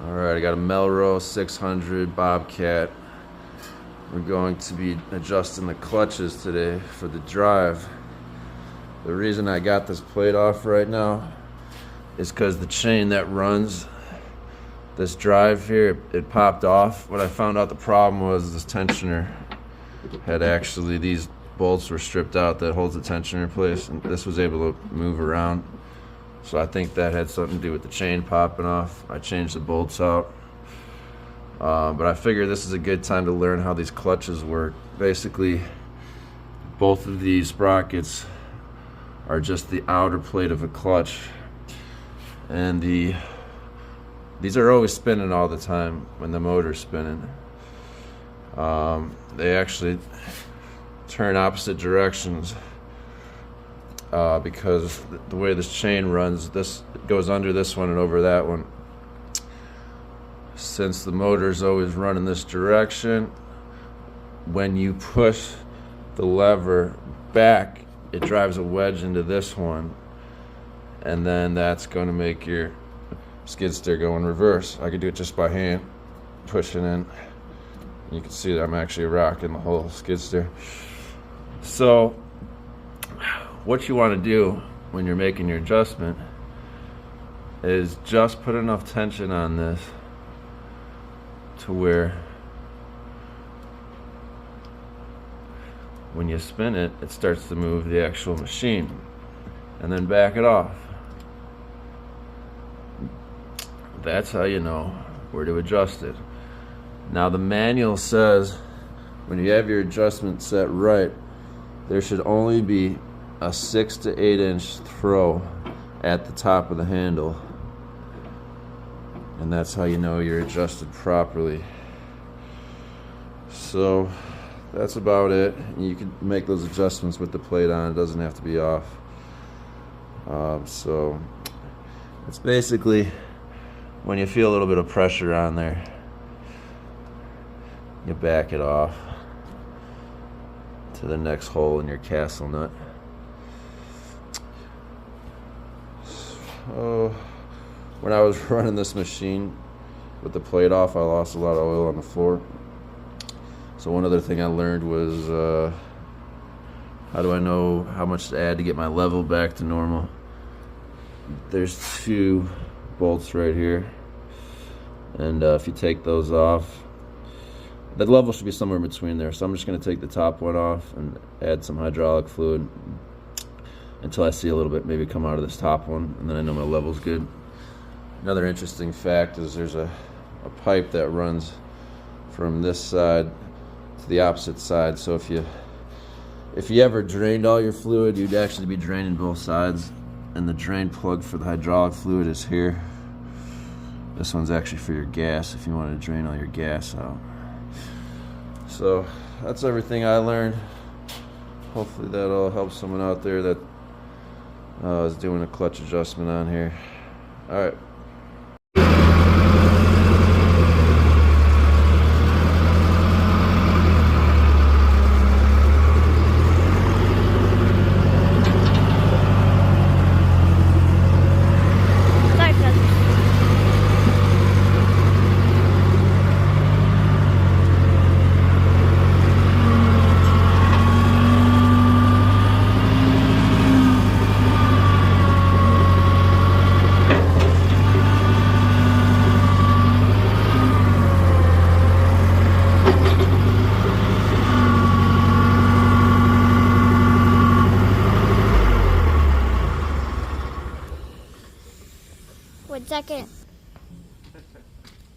Alright, I got a Melroe 600 Bobcat. We're going to be adjusting the clutches today for the drive. The reason I got this plate off right now is because the chain that runs this drive here, it popped off. What I found out the problem was this tensioner had actually, these bolts were stripped out that holds the tensioner in place, and this was able to move around. So I think that had something to do with the chain popping off. I changed the bolts out. But I figure this is a good time to learn how these clutches work. Basically, both of these sprockets are just the outer plate of a clutch. And these are always spinning all the time when the motor's spinning. They actually turn opposite directions. Because the way this chain runs, this goes under this one and over that one. Since the motor's always running this direction, when you push the lever back, it drives a wedge into this one, and then that's going to make your skid steer go in reverse. I could do it just by hand, pushing in. You can see that I'm actually rocking the whole skid steer. So what you want to do when you're making your adjustment is just put enough tension on this to where when you spin it, it starts to move the actual machine, and then back it off. That's how you know where to adjust it. Now the manual says when you have your adjustment set right, there should only be a 6 to 8 inch throw at the top of the handle, and that's how you know you're adjusted properly. So that's about it. You can make those adjustments with the plate on. It doesn't have to be off. So it's basically when you feel a little bit of pressure on there, you back it off to the next hole in your castle nut. When I was running this machine with the plate off, I lost a lot of oil on the floor. So one other thing I learned was how do I know how much to add to get my level back to normal? There's 2 bolts right here, and if you take those off, the level should be somewhere in between there. So I'm just going to take the top one off and add some hydraulic fluid until I see a little bit maybe come out of this top one, and then I know my level's good. Another interesting fact is there's a pipe that runs from this side to the opposite side. So if you ever drained all your fluid, you'd actually be draining both sides, and the drain plug for the hydraulic fluid is here. This one's actually for your gas if you want to drain all your gas out. So that's everything I learned. Hopefully that'll help someone out there that is doing a clutch adjustment on here. All right. Second.